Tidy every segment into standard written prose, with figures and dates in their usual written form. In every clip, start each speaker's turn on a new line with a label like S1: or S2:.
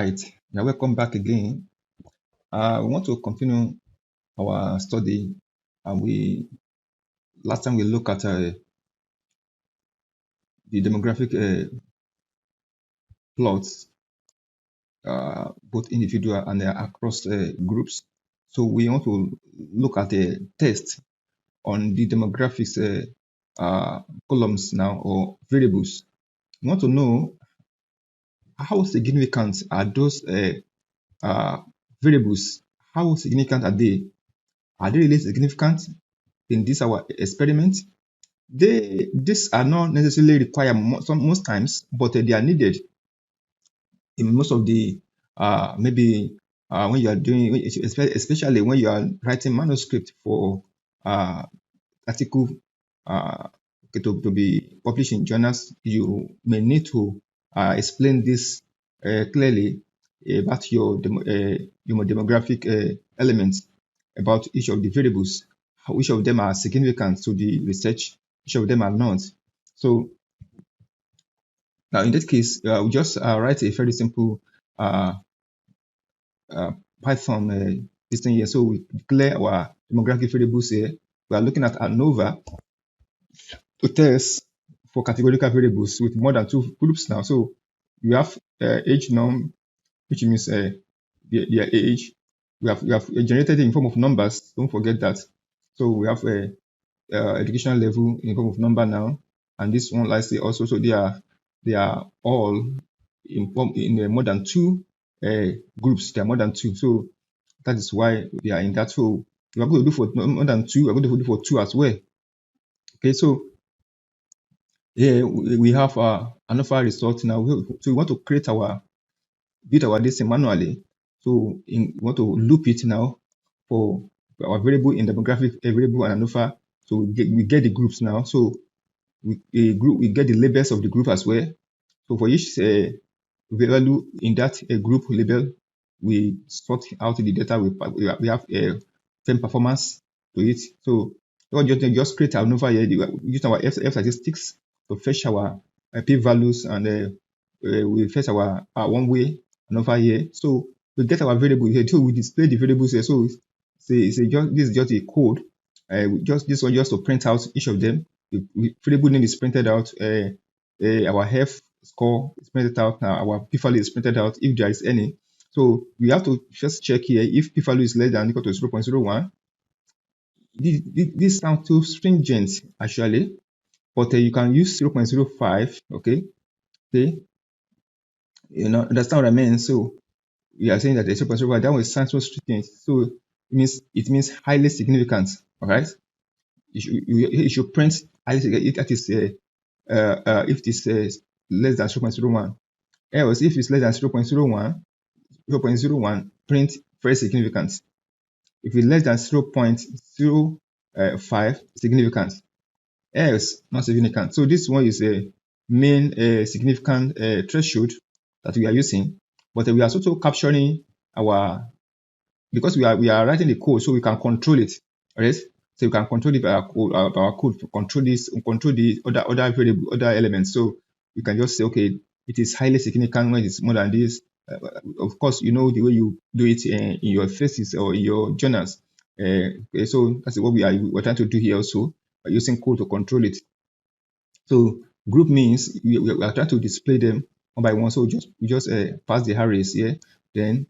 S1: Right. Yeah, welcome back again. We want to continue our study. We last time we looked at the demographic plots, both individual and across groups. So we want to look at a test on the demographics columns now or variables. We want to know how significant are those uh, variables? How significant are they? Are they really significant in this our experiment? These are not necessarily required most times, but they are needed in most of the maybe when you are doing, especially when you are writing manuscript for article to be published in journals. You may need to explain this clearly about your demographic elements, about each of the variables, how each of them are significant to the research, each of them are not. So now in that case, we just write a very simple uh, uh, Python this thing here. So we declare our demographic variables here. We are looking at ANOVA to test for categorical variables with more than two groups now. So you have age norm, which means their age. We have generated it in form of numbers. Don't forget that. So we have a educational level in form of number now, and this one likely also. So they are all in more than two groups. They are more than two. So that is why they are in that. So we are going to do for more than two. We are going to do for two as well. Okay, so here we have another result now. So we want to build our this manually. So we want to loop it now for our variable in demographic, a variable and another. So we get the groups now. So we get the labels of the group as well. So for each value in that group label, we sort out the data. We have a same performance to it. So we just create our ANOVA here. We use our F statistics to fetch our p values, and we fetch our one way ANOVA here. So we get our variable here. So we display the variables here. So this is just a code. This one just to print out each of them. The variable name is printed out. Our F score is printed out now. Our p value is printed out if there is any. So we have to just check here if p value is less than or equal to 0.01. This sounds too stringent actually, but you can use 0.05. Okay, understand what I mean. So we are saying that the 0.05, that was sounds so stringent. So it means highly significant. All right, you should print highly significant. That is if it is less than 0.01. Else, if it's less than 0.01, print very significant. If it's less than 0.05, significant. Else, not significant. So this one is a main significant threshold that we are using, but we are also capturing because we are writing the code, so we can control it. Right? So we can control it by our code to control this, control the other variable, other elements. So we can just say, okay, it is highly significant when it's more than this. Of course, you know the way you do it in your thesis or in your journals. Okay, so that's what we're trying to do here also by using code to control it. So group means we are trying to display them one by one. So we just pass the arrays here. Then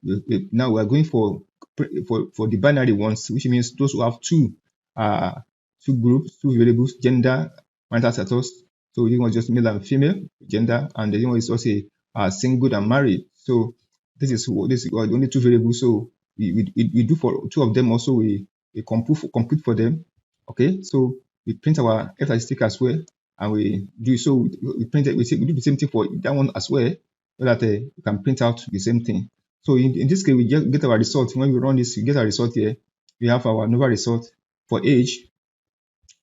S1: now we are going for the binary ones, which means those who have two groups, two variables, gender, marital status. So this one is just male and female gender, and the other one is also single and married. So this is the only two variables. So we do for two of them also. We compute for them. Okay, so we print our F statistic as well, and we do so. We print it. We do the same thing for that one as well, so that we can print out the same thing. So in this case, we get our result. When we run this, we get our result here. We have our ANOVA result for age.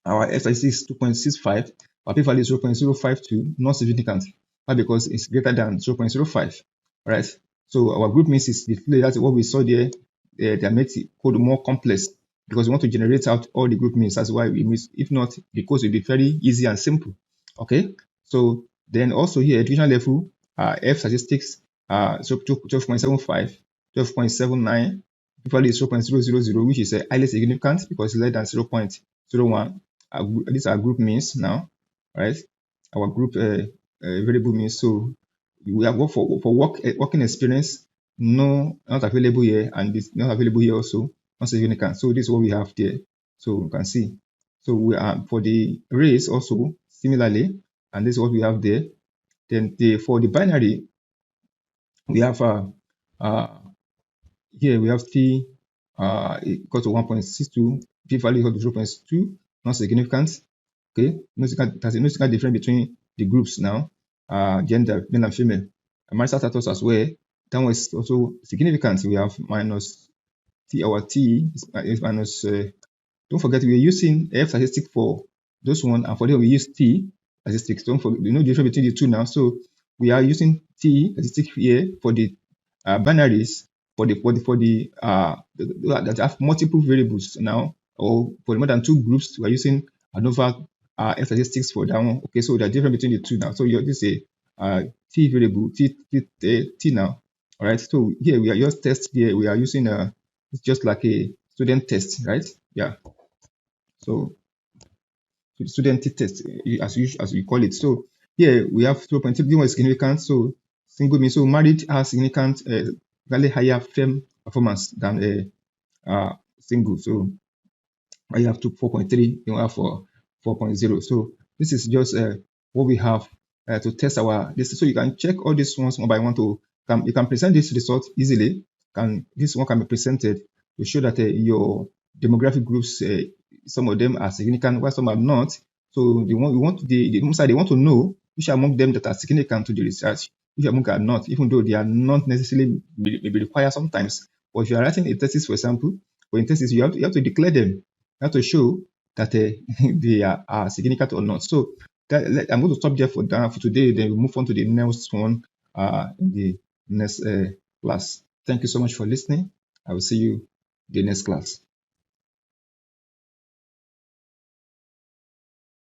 S1: Our F statistic is 2.65. Our p value is 0.052, not significant. Why? Because it's greater than 0.05. All right. So our group means is displayed. That's what we saw there. They make the code more complex because we want to generate out all the group means. That's why we miss. If not, the code will be very easy and simple. Okay. So then also here, educational level, F statistics 12.75, 12.79, equally 0.000, which is highly significant because it's less than 0.01. These are group means now, right? Our group variable means. So we have for working experience, no, not available here, and it's not available here also, not significant. So this is what we have there. So you can see. So we are for the race also similarly, and this is what we have there. Then for the binary, we have uh, here we have t equal to 1.62, p value equal to 0.2, not significant. Okay, there's no significant difference between the groups now, gender, male and female. And marital status as well, that one is also significant. We have minus t, our t is minus don't forget, we're using F statistic for those one, and for them we use T statistics. Don't forget, you know the difference between the two now. So we are using T statistic here for the binaries that have multiple variables now, or for more than two groups, we are using ANOVA F statistics for that one. Okay, so the difference between the two now. So you this is a T variable, T now. All right. So here we are just test here. We are using it's just like a student test, right? Yeah. So student test, as we call it. So here we have 0.3 is significant. So single means so married has significant, very higher firm performance than a single. So I have to 4.3, you have for 4.0. So this is just what we have to test our this. So you can check all these ones one by one to you can present this result easily. This one can be presented to show that your demographic groups, some of them are significant, while some are not. So they want the side they want to know which among them that are significant to the research, which among are not, even though they are not necessarily maybe required sometimes. But if you are writing a thesis, for example, for a thesis, you have to declare them. You have to show that they are significant or not. So I'm going to stop there for today. Then we'll move on to the next one in the next class. Thank you so much for listening. I will see you in the next class.